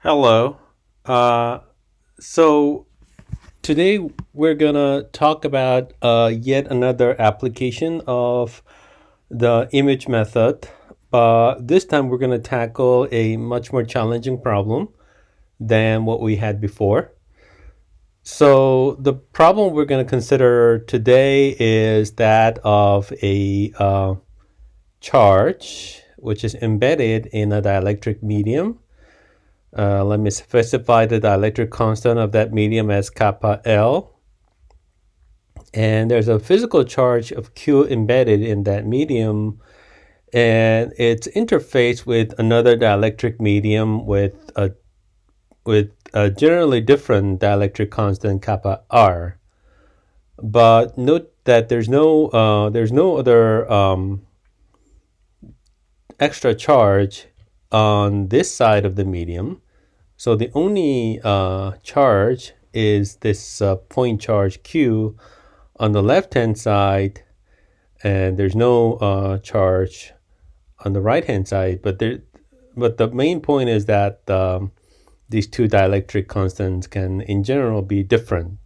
Hello. Uh, so today we're gonna talk about yet another application of the image method. But this time we're gonna tackle a much more challenging problem than what we had before. So the problem we're gonna consider today is that of a charge which is embedded in a dielectric medium. Let me specify the dielectric constant of that medium as kappa L. And there's a physical charge of Q embedded in that medium, and it's interfaced with another dielectric medium with a generally different dielectric constant kappa R. But note that there's no other extra charge on this side of the medium. So the only charge is this point charge Q on the left-hand side, and there's no charge on the right-hand side. But the main point is that these two dielectric constants can, in general, be different.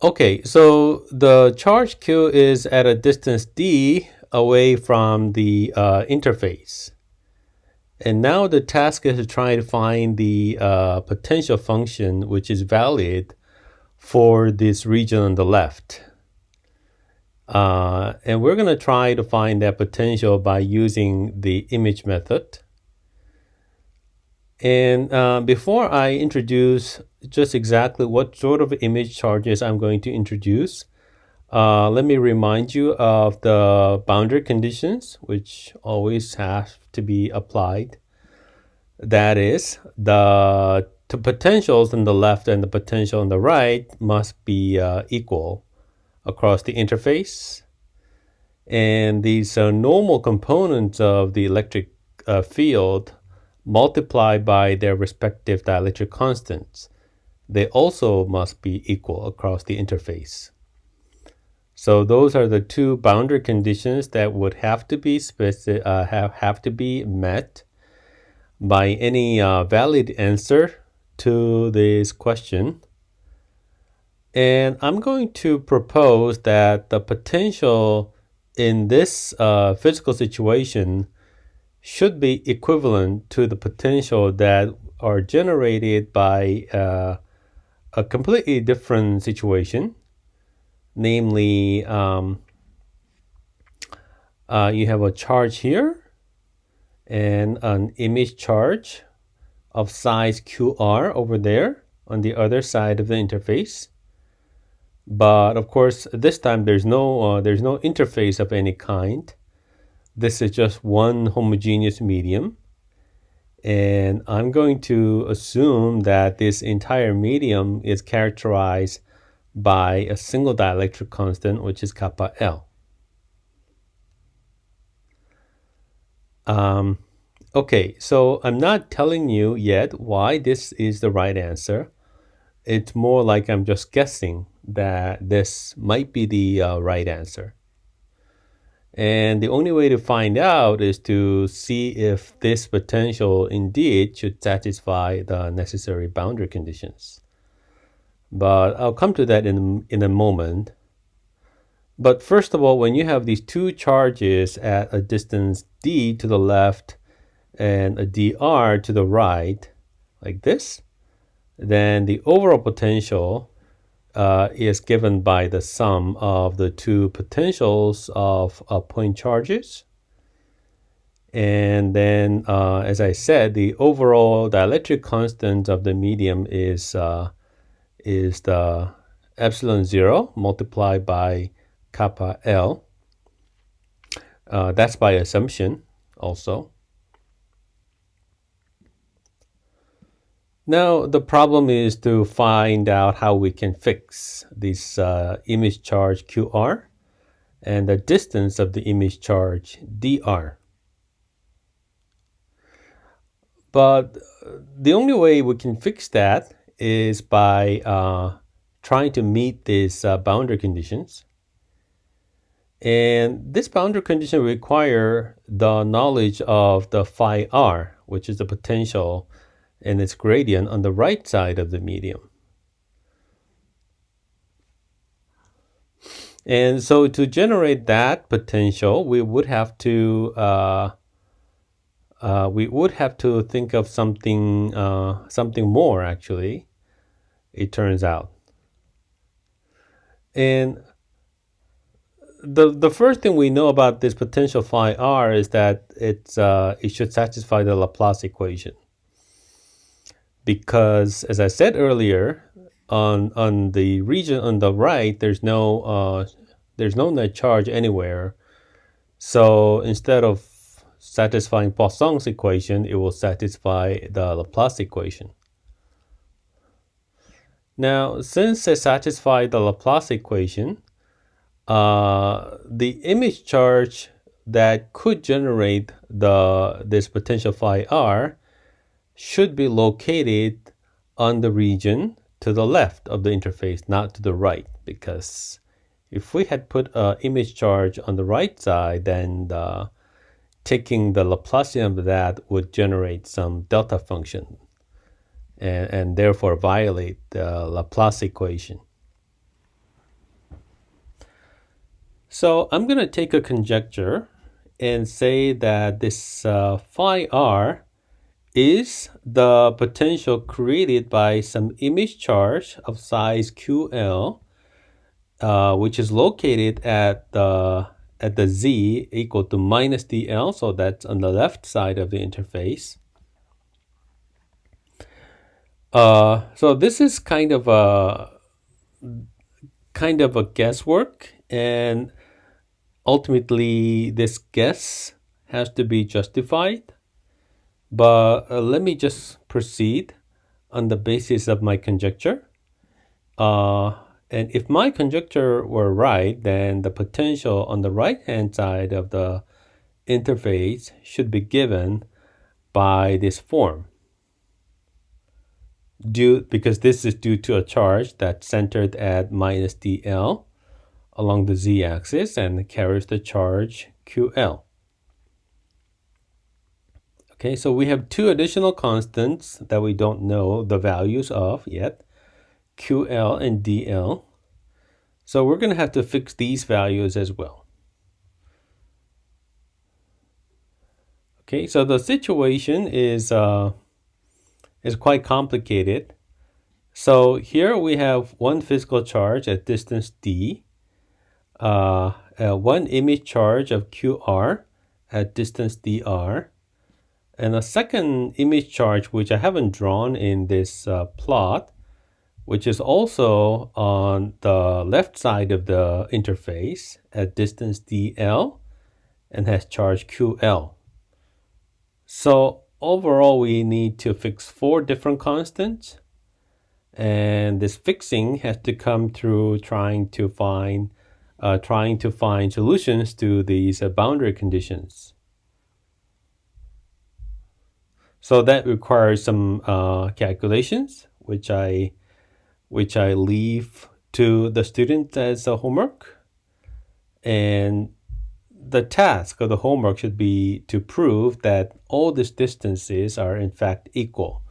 Okay, so the charge Q is at a distance d away from the interface. And now the task is to try to find the potential function which is valid for this region on the left. And we're going to try to find that potential by using the image method. And before I introduce just exactly what sort of image charges I'm going to introduce, let me remind you of the boundary conditions, which always have to be applied. That is, the two potentials on the left and the potential on the right must be equal across the interface. And these normal components of the electric field multiplied by their respective dielectric constants, they also must be equal across the interface. So those are the two boundary conditions that would have to be have to be met by any valid answer to this question. And I'm going to propose that the potential in this physical situation should be equivalent to the potential that are generated by a completely different situation. Namely, you have a charge here and an image charge of size QR over there on the other side of the interface. But of course, this time there's no interface of any kind. This is just one homogeneous medium. And I'm going to assume that this entire medium is characterized by a single dielectric constant, which is kappa L. Okay, so I'm not telling you yet why this is the right answer. It's more like I'm just guessing that this might be the right answer. And the only way to find out is to see if this potential indeed should satisfy the necessary boundary conditions. But I'll come to that in a moment. But first of all, when you have these two charges at a distance d to the left and a dr to the right, like this, then the overall potential is given by the sum of the two potentials of point charges. And then, as I said, the overall dielectric constant of the medium is the epsilon 0 multiplied by kappa L. That's by assumption also. Now, the problem is to find out how we can fix this image charge QR and the distance of the image charge dr. But the only way we can fix that is by trying to meet these boundary conditions. And this boundary condition require the knowledge of the phi r, which is the potential and its gradient on the right side of the medium. And so to generate that potential, we would have to think of something more, actually, it turns out. And the first thing we know about this potential phi r is that it should satisfy the Laplace equation, because, as I said earlier, on the region on the right, there's no net charge anywhere. So instead of satisfying Poisson's equation, it will satisfy the Laplace equation. Now, since it satisfies the Laplace equation, the image charge that could generate this potential phi r should be located on the region to the left of the interface, not to the right, because if we had put an image charge on the right side, then taking the Laplacian of that would generate some delta function and therefore violate the Laplace equation. So I'm going to take a conjecture and say that this phi r is the potential created by some image charge of size QL, which is located at the z equal to minus dl, so that's on the left side of the interface. So this is kind of a guesswork, and ultimately this guess has to be justified. But let me just proceed on the basis of my conjecture. And if my conjecture were right, then the potential on the right-hand side of the interface should be given by this form, because this is due to a charge that's centered at minus dl along the z-axis and carries the charge ql. Okay, so we have two additional constants that we don't know the values of yet, QL and DL. So we're going to have to fix these values as well. Okay, so the situation is quite complicated. So here we have one physical charge at distance d, one image charge of QR at distance dr, and a second image charge, which I haven't drawn in this plot, which is also on the left side of the interface at distance dl and has charge ql. So overall, we need to fix 4 different constants, and this fixing has to come through trying to find solutions to these boundary conditions. So that requires some calculations, which I leave to the student as a homework. And the task of the homework should be to prove that all these distances are in fact equal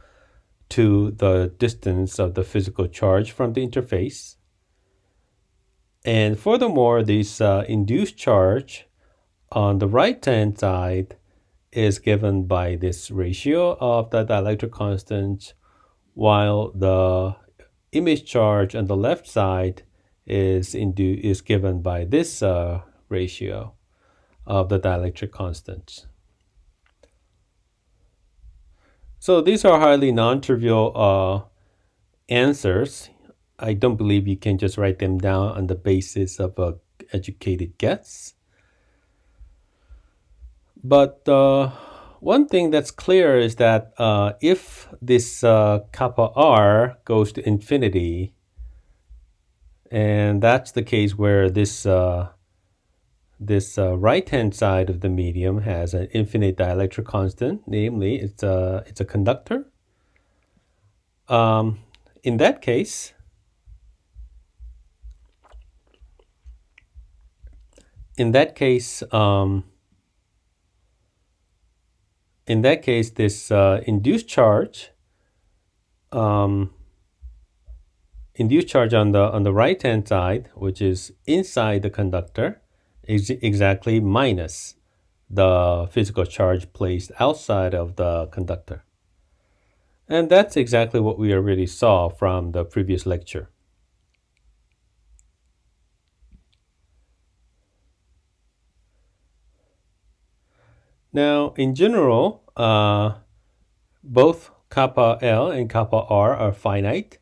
to the distance of the physical charge from the interface. And furthermore, this induced charge on the right-hand side is given by this ratio of the dielectric constants, while the image charge on the left side is given by this ratio of the dielectric constants. So these are highly non-trivial answers. I don't believe you can just write them down on the basis of a educated guess. But one thing that's clear is that if this kappa r goes to infinity, and that's the case where this right-hand side of the medium has an infinite dielectric constant, namely it's a conductor. In that case, in that case, this um, induced charge on the right hand side, which is inside the conductor, is exactly minus the physical charge placed outside of the conductor. And that's exactly what we already saw from the previous lecture. Now, in general, both kappa L and kappa R are finite.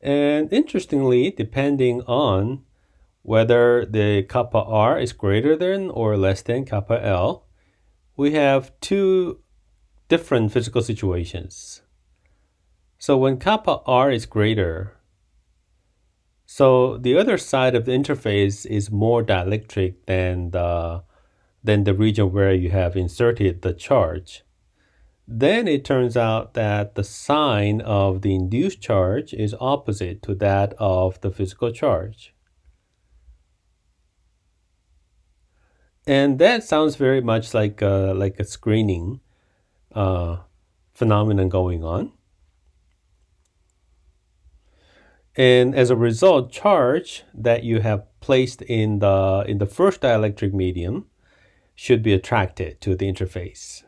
And interestingly, depending on whether the kappa R is greater than or less than kappa L, we have two different physical situations. So when kappa R is greater, so the other side of the interface is more dielectric than the region where you have inserted the charge. Then it turns out that the sign of the induced charge is opposite to that of the physical charge. And that sounds very much like a screening phenomenon going on. And as a result, charge that you have placed in the first dielectric medium should be attracted to the interface.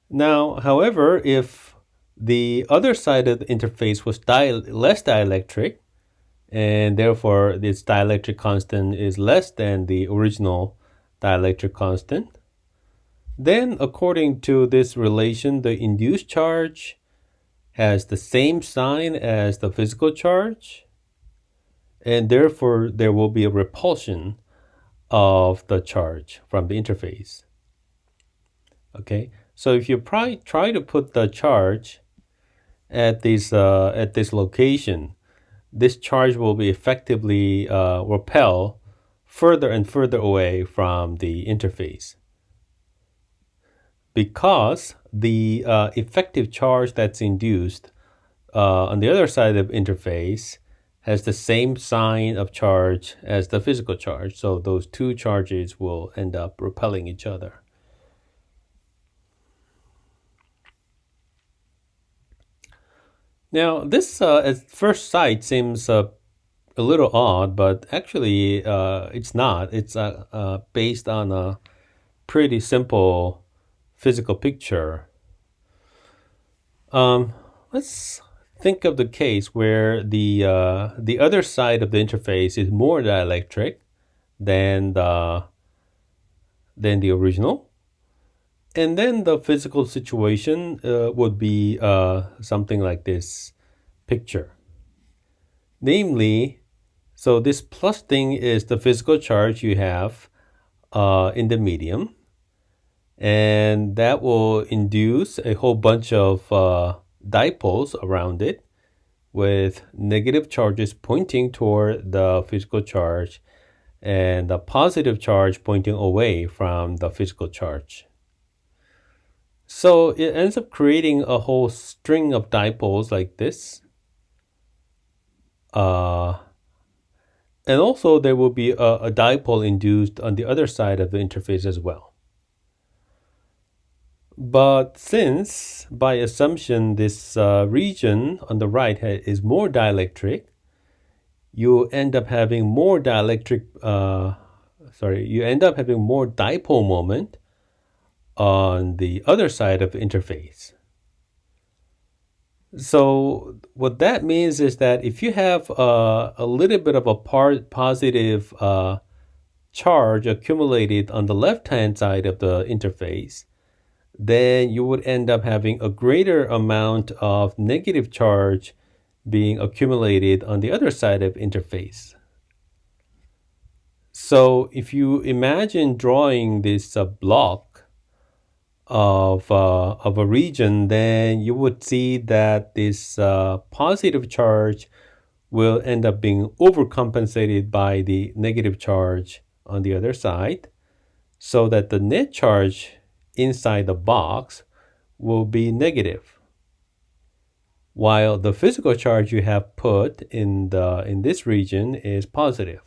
Now, however, if the other side of the interface was less dielectric, and therefore its dielectric constant is less than the original dielectric constant, then according to this relation, the induced charge has the same sign as the physical charge, and therefore there will be a repulsion of the charge from the interface. Okay, so if you try to put the charge at this location, this charge will be effectively repel further and further away from the interface, because the effective charge that's induced on the other side of the interface has the same sign of charge as the physical charge. So those two charges will end up repelling each other. Now, this at first sight seems a little odd, but actually it's not. It's based on a pretty simple physical picture. Let's think of the case where the other side of the interface is more dielectric than the original, and then the physical situation would be something like this picture. Namely, so this plus thing is the physical charge you have in the medium, and that will induce a whole bunch of dipoles around it with negative charges pointing toward the physical charge and the positive charge pointing away from the physical charge. So it ends up creating a whole string of dipoles like this. And also there will be a dipole induced on the other side of the interface as well. But since, by assumption, this region on the right is more dielectric, you end up having more dipole moment on the other side of the interface. So what that means is that if you have a little bit of a positive charge accumulated on the left-hand side of the interface, then you would end up having a greater amount of negative charge being accumulated on the other side of interface. So if you imagine drawing this block of a region, then you would see that this positive charge will end up being overcompensated by the negative charge on the other side, so that the net charge inside the box will be negative, while the physical charge you have put in this region is positive.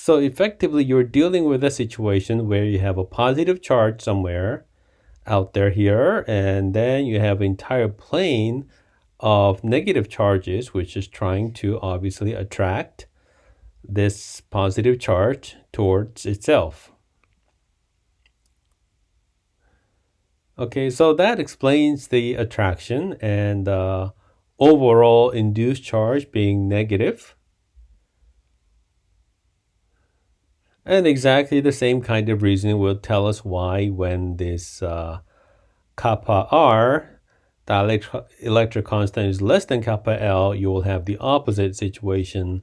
So effectively, you're dealing with a situation where you have a positive charge somewhere out there here, and then you have an entire plane of negative charges, which is trying to obviously attract this positive charge towards itself. Okay, so that explains the attraction and overall induced charge being negative. And exactly the same kind of reasoning will tell us why when this kappa r, the electric constant is less than kappa L, you will have the opposite situation.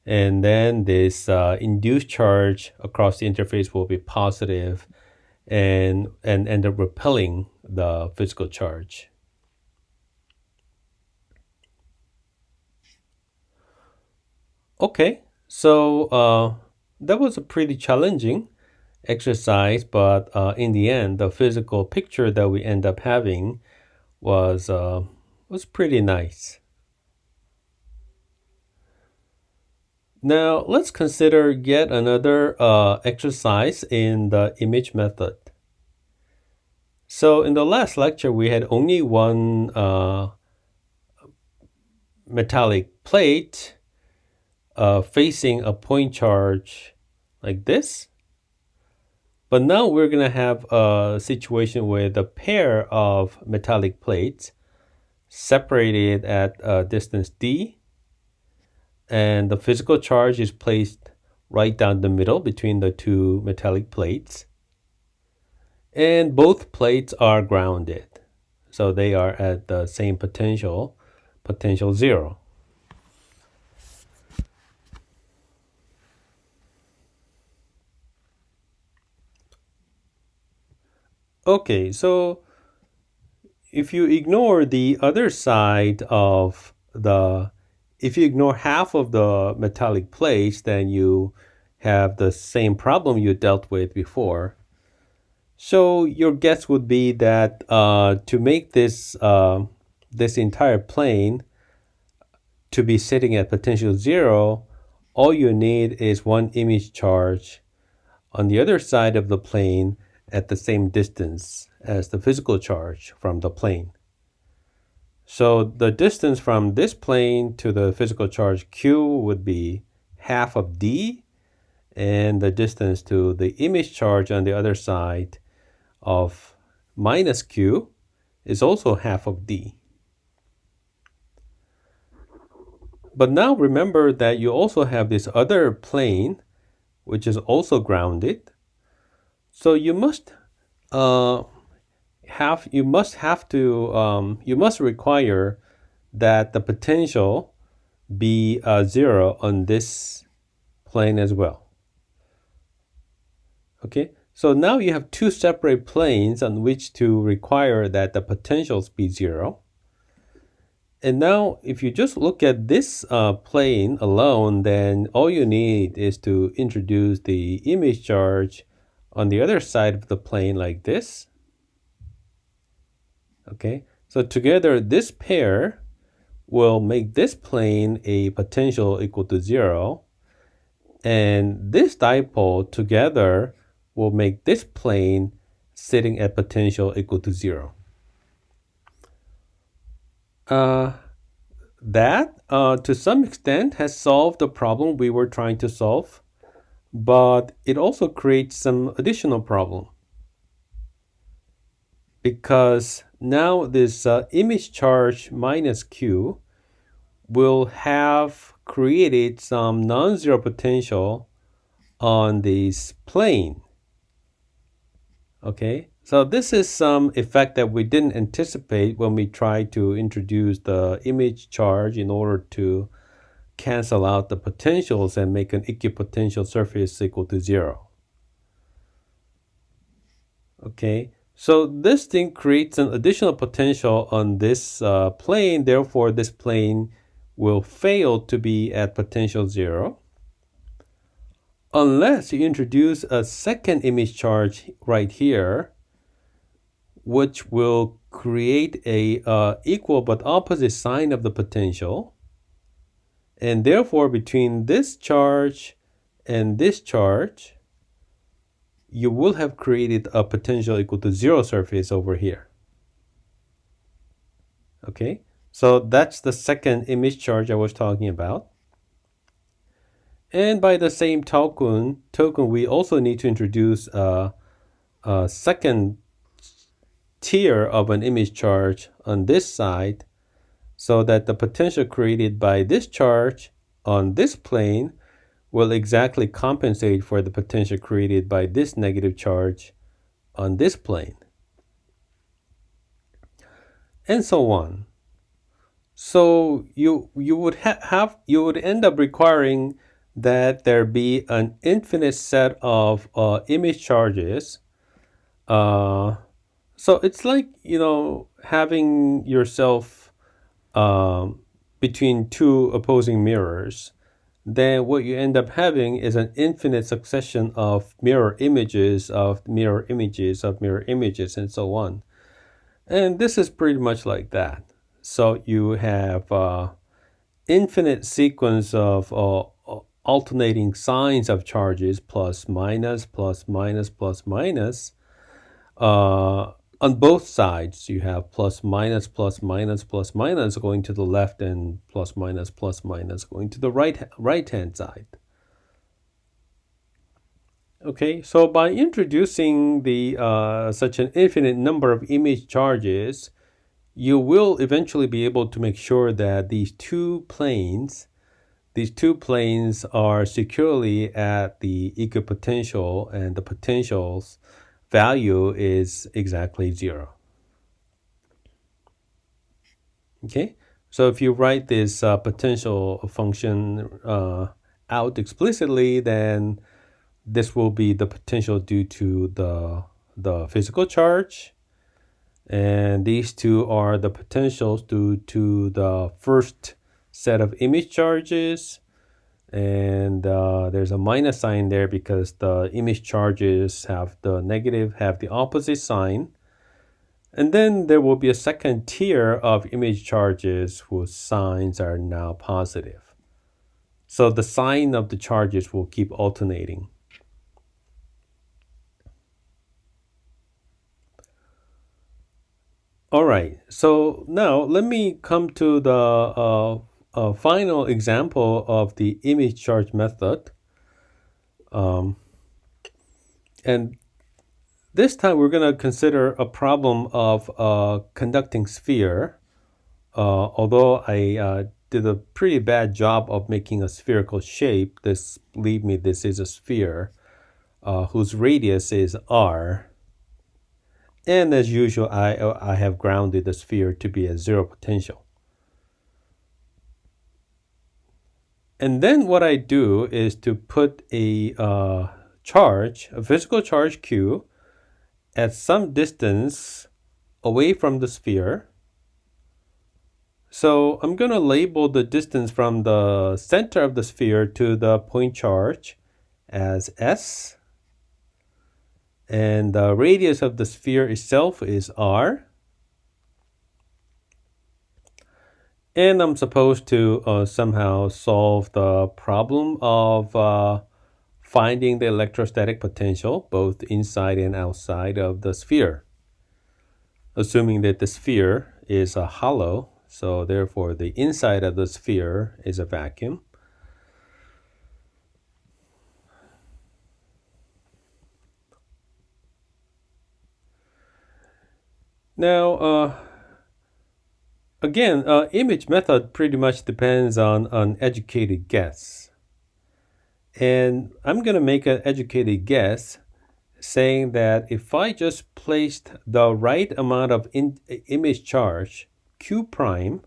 And then this induced charge across the interface will be positive and end up repelling the physical charge. Okay, so that was a pretty challenging exercise, but in the end, the physical picture that we end up having was pretty nice. Now let's consider yet another exercise in the image method. So in the last lecture, we had only one metallic plate facing a point charge like this. But now we're going to have a situation with a pair of metallic plates separated at a distance d, and the physical charge is placed right down the middle between the two metallic plates. And both plates are grounded, so they are at the same potential 0. Okay, so if you ignore the other side of if you ignore half of the metallic plates, then you have the same problem you dealt with before. So your guess would be that to make this entire plane to be sitting at potential 0, all you need is one image charge on the other side of the plane at the same distance as the physical charge from the plane. So the distance from this plane to the physical charge q would be half of d, and the distance to the image charge on the other side of minus q is also half of d. But now remember that you also have this other plane, which is also grounded. So you must require that the potential be 0 on this plane as well. Okay, so now you have two separate planes on which to require that the potentials be 0. And now if you just look at this plane alone, then all you need is to introduce the image charge on the other side of the plane like this. Okay, so together this pair will make this plane a potential equal to 0, and this dipole together will make this plane sitting at potential equal to 0. That, to some extent, has solved the problem we were trying to solve, but it also creates some additional problem. Because now this image charge minus q will have created some non-zero potential on this plane. Okay, so this is some effect that we didn't anticipate when we tried to introduce the image charge in order to cancel out the potentials and make an equipotential surface equal to 0. Okay, so this thing creates an additional potential on this plane. Therefore, this plane will fail to be at potential 0 unless you introduce a second image charge right here, which will create a equal but opposite sign of the potential. And therefore, between this charge and this charge, you will have created a potential equal to 0 surface over here. Okay, so that's the second image charge I was talking about. And by the same token, we also need to introduce a second tier of an image charge on this side, so that the potential created by this charge on this plane will exactly compensate for the potential created by this negative charge on this plane, and so on. So you would you would end up requiring that there be an infinite set of image charges. So it's like, having yourself between two opposing mirrors. Then what you end up having is an infinite succession of mirror images of mirror images of mirror images, and so on. And this is pretty much like that. So you have infinite sequence of alternating signs of charges, plus minus, plus minus, plus minus. On both sides, you have plus minus, plus minus, plus minus going to the left, and plus minus, plus minus going to the right hand side. Okay, so by introducing the such an infinite number of image charges, you will eventually be able to make sure that these two planes are securely at the equipotential, and the potential's value is exactly 0. Okay, so if you write this potential function out explicitly, then this will be the potential due to the physical charge, and these two are the potentials due to the first set of image charges. And there's a minus sign there because the image charges have the opposite sign. And then there will be a second tier of image charges whose signs are now positive. So the sign of the charges will keep alternating. All right, so now let me come to the final example of the image charge method. And this time we're going to consider a problem of a conducting sphere. Although I did a pretty bad job of making a spherical shape, believe me, this is a sphere whose radius is r. And as usual, I have grounded the sphere to be at 0 potential. And then what I do is to put a physical charge q, at some distance away from the sphere. So I'm going to label the distance from the center of the sphere to the point charge as s. And the radius of the sphere itself is r. And I'm supposed to somehow solve the problem of finding the electrostatic potential, both inside and outside of the sphere, assuming that the sphere is a hollow. So therefore, the inside of the sphere is a vacuum. Now, again, image method pretty much depends on an educated guess. And I'm going to make an educated guess saying that if I just placed the right amount of image charge, q prime,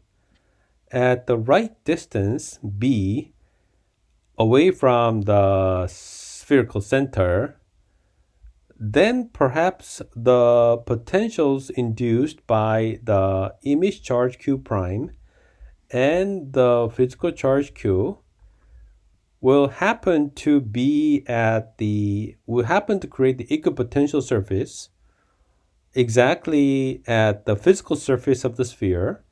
at the right distance, b, away from the spherical center, then perhaps the potentials induced by the image charge q prime and the physical charge q will happen to create the equipotential surface exactly at the physical surface of the sphere,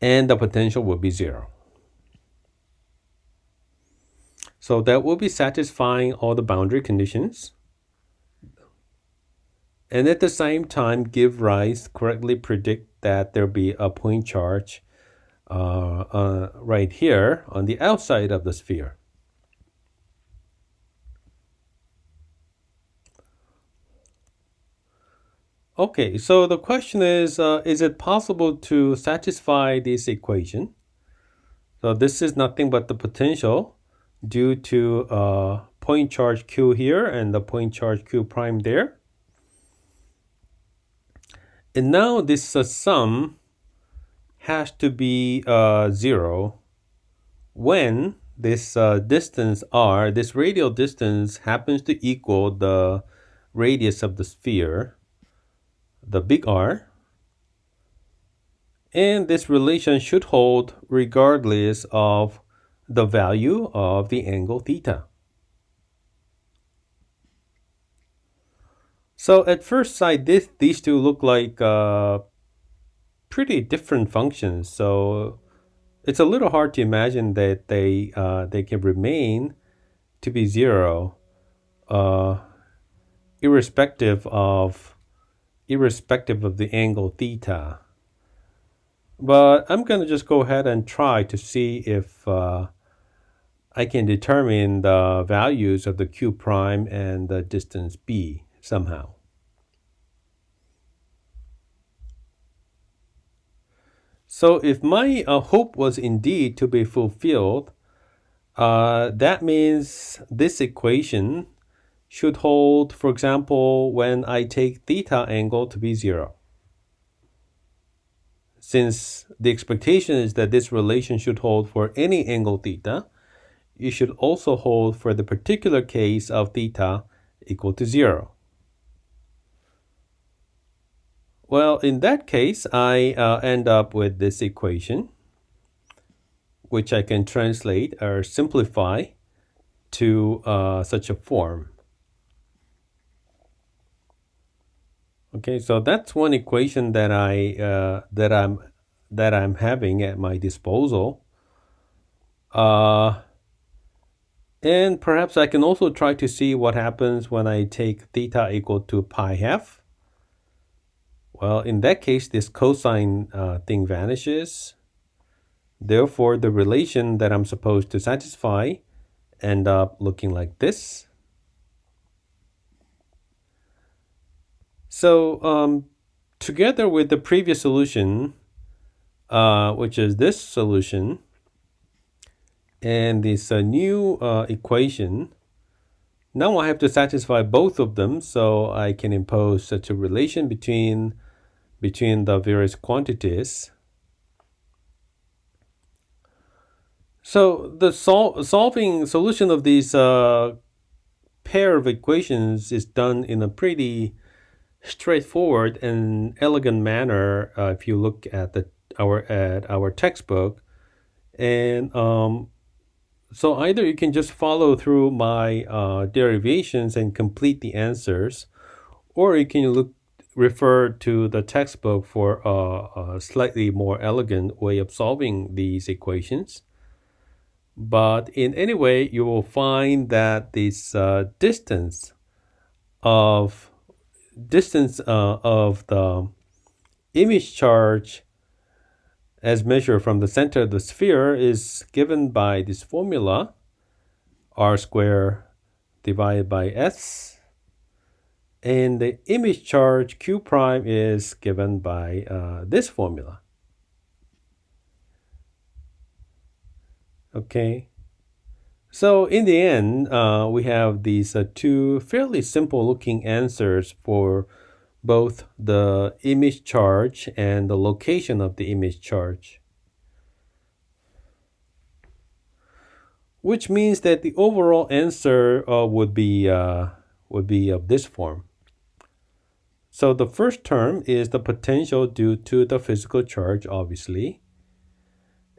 and the potential will be 0. So that will be satisfying all the boundary conditions. And at the same time, give rise, correctly predict that there'll be a point charge right here on the outside of the sphere. Okay, so the question is it possible to satisfy this equation? So this is nothing but the potential due to point charge Q here and the point charge Q prime there. And now this sum has to be 0 when this distance r, this radial distance, happens to equal the radius of the sphere, the big R. And this relation should hold regardless of the value of the angle theta. So at first sight, these two look like pretty different functions. So it's a little hard to imagine that they can remain to be 0, irrespective of the angle theta. But I'm going to just go ahead and try to see if I can determine the values of the q prime and the distance b somehow. So if my hope was indeed to be fulfilled, that means this equation should hold, for example, when I take theta angle to be 0. Since the expectation is that this relation should hold for any angle theta, it should also hold for the particular case of theta equal to 0. Well, in that case, I end up with this equation, which I can translate or simplify to such a form. Okay, so that's one equation that I'm having at my disposal. And perhaps I can also try to see what happens when I take theta equal to pi half. Well, in that case, this cosine thing vanishes. Therefore, the relation that I'm supposed to satisfy end up looking like this. So together with the previous solution, which is this solution, and this new equation, now I have to satisfy both of them, so I can impose such a relation between the various quantities. So the solving solution of these pair of equations is done in a pretty straightforward and elegant manner if you look at our textbook. And so either you can just follow through my derivations and complete the answers, or you can refer to the textbook for a slightly more elegant way of solving these equations. But in any way, you will find that this distance of the image charge as measured from the center of the sphere is given by this formula, r squared divided by s, and the image charge q prime is given by this formula. Okay, so in the end, we have these two fairly simple looking answers for both the image charge and the location of the image charge, which means that the overall answer would be of this form. So the first term is the potential due to the physical charge, obviously.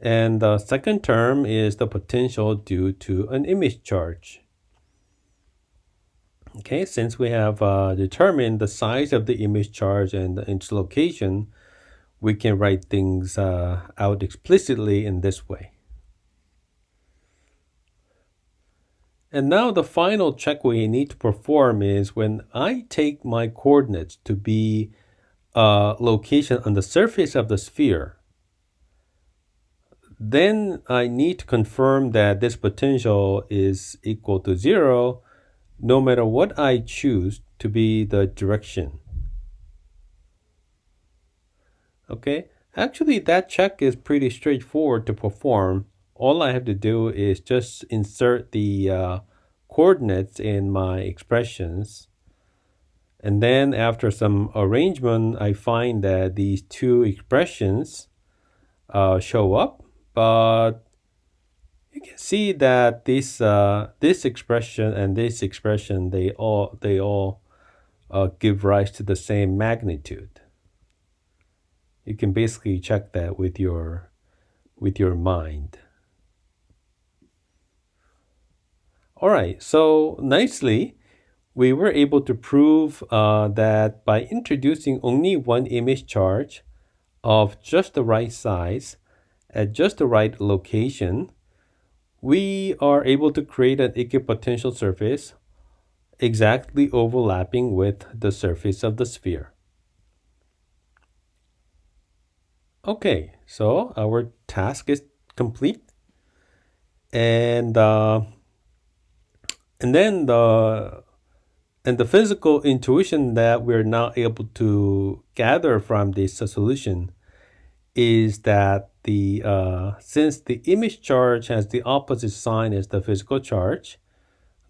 And the second term is the potential due to an image charge. Okay, since we have determined the size of the image charge and its location, we can write things out explicitly in this way. And now the final check we need to perform is when I take my coordinates to be a location on the surface of the sphere, then I need to confirm that this potential is equal to zero no matter what I choose to be the direction. Okay, actually, that check is pretty straightforward to perform. All I have to do is just insert the coordinates in my expressions. And then after some arrangement, I find that these two expressions show up. But you can see that this expression and this expression, they all give rise to the same magnitude. You can basically check that with your mind. All right, so nicely, we were able to prove that by introducing only one image charge of just the right size at just the right location, we are able to create an equipotential surface exactly overlapping with the surface of the sphere. Okay, so our task is complete, and and then the physical intuition that we're now able to gather from this solution is that the since the image charge has the opposite sign as the physical charge,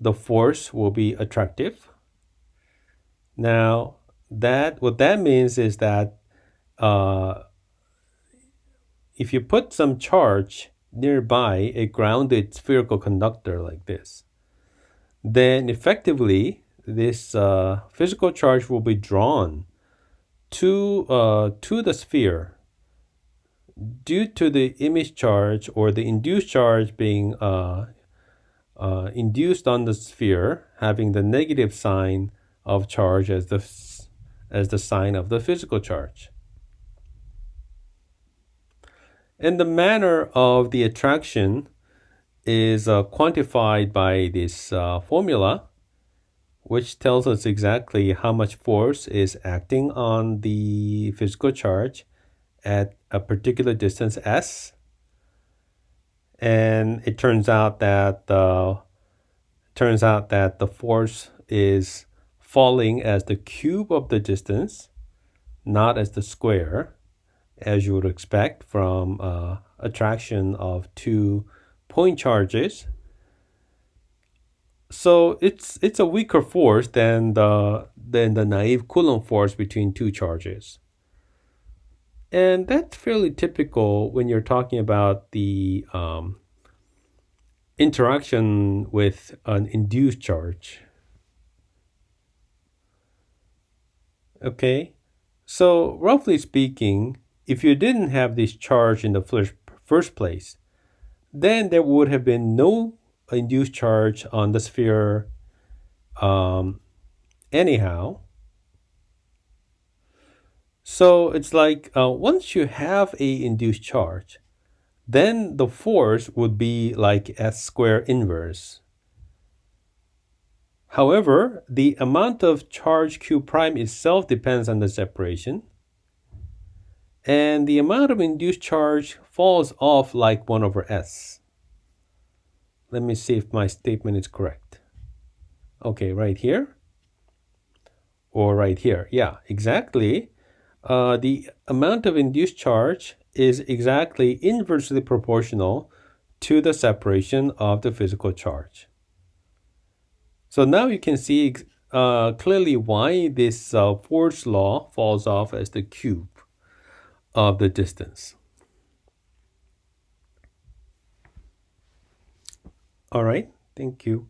the force will be attractive. Now, that what that means is that uh, if you put some charge nearby a grounded spherical conductor like this, then effectively this physical charge will be drawn to the sphere due to the image charge or the induced charge being induced on the sphere having the negative sign of charge as the sign of the physical charge. And the manner of the attraction is quantified by this formula, which tells us exactly how much force is acting on the physical charge at a particular distance s. And it turns out that the force is falling as the cube of the distance, not as the square, as you would expect from attraction of two point charges. So it's a weaker force than the naive Coulomb force between two charges. And that's fairly typical when you're talking about the interaction with an induced charge. Okay, so roughly speaking, if you didn't have this charge in the first place, then there would have been no induced charge on the sphere anyhow. So it's like once you have a induced charge, then the force would be like S square inverse. However, the amount of charge Q prime itself depends on the separation, and the amount of induced charge falls off like 1 over S. Let me see if my statement is correct. Okay, right here or right here. Yeah, exactly. The amount of induced charge is exactly inversely proportional to the separation of the physical charge. So now you can see clearly why this force law falls off as the cube of the distance. All right, thank you.